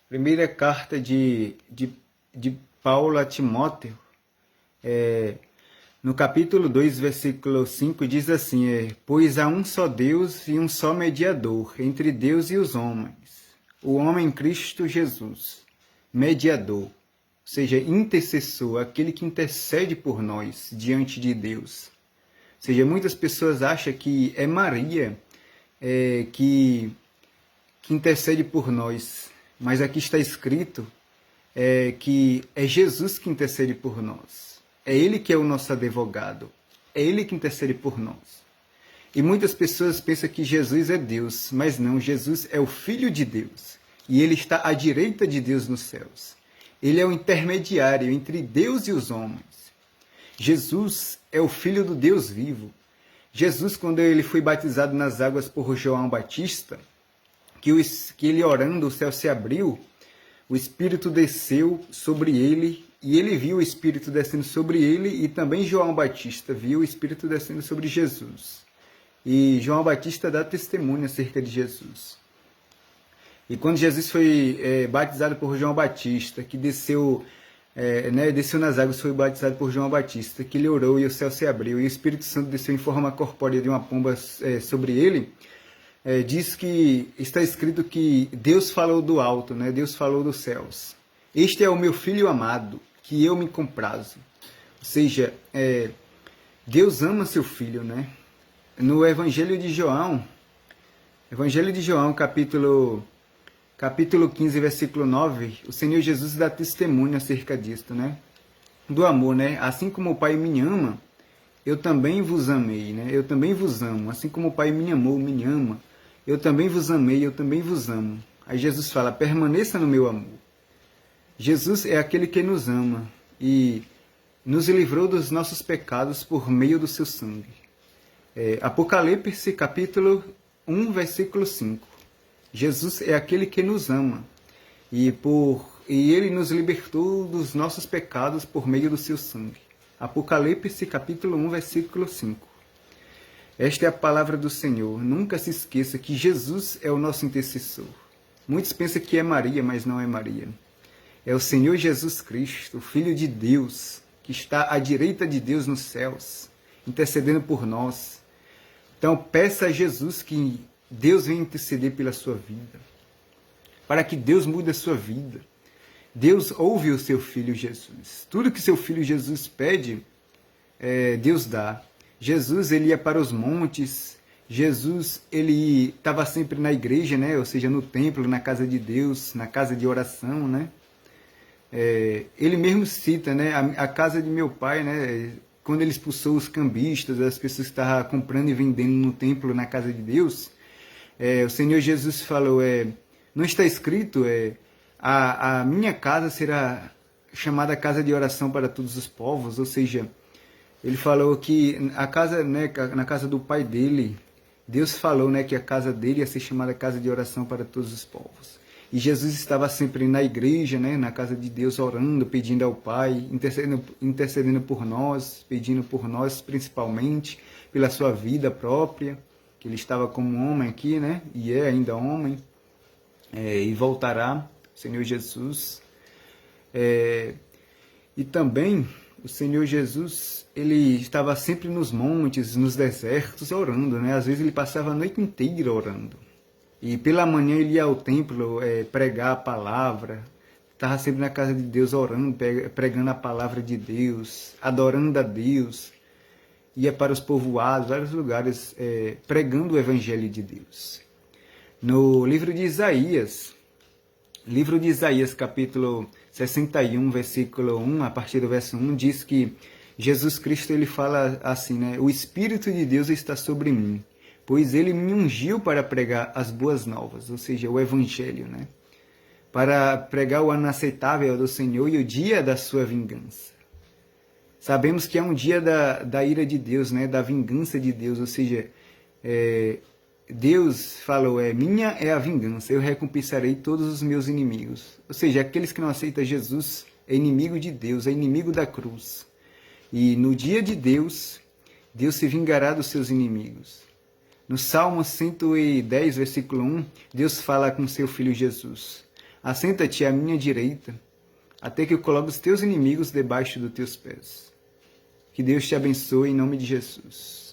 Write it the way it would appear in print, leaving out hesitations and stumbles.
Primeira carta de Paulo a Timóteo, no capítulo 2, versículo 5, diz assim, pois há um só Deus e um só mediador entre Deus e os homens, o homem Cristo Jesus, mediador, ou seja, intercessor, aquele que intercede por nós diante de Deus. Ou seja, muitas pessoas acham que é Maria que intercede por nós, mas aqui está escrito que é Jesus que intercede por nós. É Ele que é o nosso advogado. É Ele que intercede por nós. E muitas pessoas pensam que Jesus é Deus, mas não, Jesus é o Filho de Deus. E Ele está à direita de Deus nos céus. Ele é o intermediário entre Deus e os homens. Jesus é o Filho do Deus vivo. Jesus, quando ele foi batizado nas águas por João Batista, que ele orando, o céu se abriu, o Espírito desceu sobre ele, e ele viu o Espírito descendo sobre ele, e também João Batista viu o Espírito descendo sobre Jesus. E João Batista dá testemunho acerca de Jesus. E quando Jesus foi batizado por João Batista, que desceu nas águas, foi batizado por João Batista, que ele orou e o céu se abriu, e o Espírito Santo desceu em forma corpórea de uma pomba sobre ele, diz que está escrito que Deus falou do alto, Deus falou dos céus. Este é o meu filho amado, que eu me comprazo. Ou seja, Deus ama seu filho, No Evangelho de João, capítulo 15, versículo 9, o Senhor Jesus dá testemunho acerca disto, do amor, Assim como o Pai me ama, eu também vos amei, Eu também vos amo. Assim como o Pai me amou, me ama, eu também vos amei, eu também vos amo. Aí Jesus fala, permaneça no meu amor. Jesus é aquele que nos ama e nos livrou dos nossos pecados por meio do seu sangue. Apocalipse, capítulo 1, versículo 5. Jesus é aquele que nos ama e ele nos libertou dos nossos pecados por meio do seu sangue. Apocalipse, capítulo 1, versículo 5. Esta é a palavra do Senhor. Nunca se esqueça que Jesus é o nosso intercessor. Muitos pensam que é Maria, mas não é Maria. É o Senhor Jesus Cristo, o Filho de Deus, que está à direita de Deus nos céus, intercedendo por nós. Então, peça a Jesus que Deus venha interceder pela sua vida, para que Deus mude a sua vida. Deus ouve o seu Filho Jesus. Tudo que seu Filho Jesus pede, Deus dá. Jesus, ele ia para os montes. Jesus, ele estava sempre na igreja, ou seja, no templo, na casa de Deus, na casa de oração, Ele mesmo cita, a casa de meu pai, quando ele expulsou os cambistas, as pessoas que estavam comprando e vendendo no templo, na casa de Deus, o Senhor Jesus falou, não está escrito, a minha casa será chamada casa de oração para todos os povos, ou seja, ele falou que a casa, na casa do pai dele, Deus falou, que a casa dele ia ser chamada casa de oração para todos os povos. E Jesus estava sempre na igreja, na casa de Deus, orando, pedindo ao Pai, intercedendo por nós, pedindo por nós, principalmente, pela sua vida própria, que ele estava como homem aqui, e é ainda homem, e voltará, o Senhor Jesus. E também, o Senhor Jesus, ele estava sempre nos montes, nos desertos, orando, Às vezes ele passava a noite inteira orando. E pela manhã ele ia ao templo pregar a palavra, estava sempre na casa de Deus orando, pregando a palavra de Deus, adorando a Deus, ia para os povoados, vários lugares, pregando o Evangelho de Deus. No livro de Isaías, capítulo 61, versículo 1, a partir do verso 1, diz que Jesus Cristo ele fala assim, o Espírito de Deus está sobre mim, pois ele me ungiu para pregar as boas novas, ou seja, o Evangelho, para pregar o ano aceitável do Senhor e o dia da sua vingança. Sabemos que é um dia da ira de Deus, da vingança de Deus, ou seja, Deus falou, minha é a vingança, eu recompensarei todos os meus inimigos. Ou seja, aqueles que não aceitam Jesus é inimigo de Deus, é inimigo da cruz. E no dia de Deus, Deus se vingará dos seus inimigos. No Salmo 110, versículo 1, Deus fala com seu Filho Jesus. Assenta-te à minha direita, até que eu coloque os teus inimigos debaixo dos teus pés. Que Deus te abençoe em nome de Jesus.